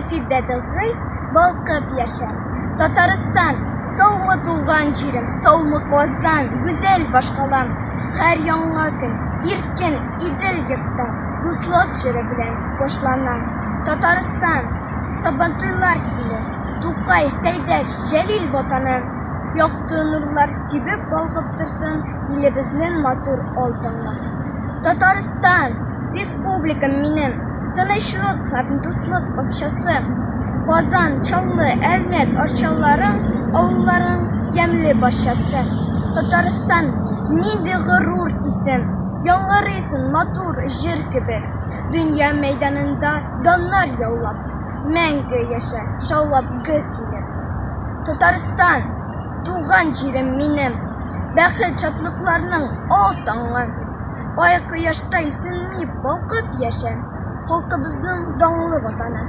Сафи-бәдыгый балкып яшә. Татарстан, саумы туган җирем, саумы Казан, гүзәл башкалам. Һәр яңа көн, иркен Идел йортта, дуслык җыры белән башлана. Татарстан, Сабантуйлар иле, Тукай, Сәйдәш, Җәлил ватаным. Якты нурлар сибеп балкып торсын илебезнең матур алтынга. Татарстан, республикам минем, тынычлык һәм дуслык бакчасы. Казан, Чаллы, Әлмәт, Арчалларың, авылларың ямьле башчасы. Татарстан, нинди горур исем, яңгырыйсың матур җир кебек. Дөнья мәйданында даннар яулап, мәңге яшә, шаулап гөр килеп. Татарстан, туган җирем минем, бәхет шатлыкларның алтаңы. Ай кояштай сүнми балкып яшә, халкыбызның данлы ватаны.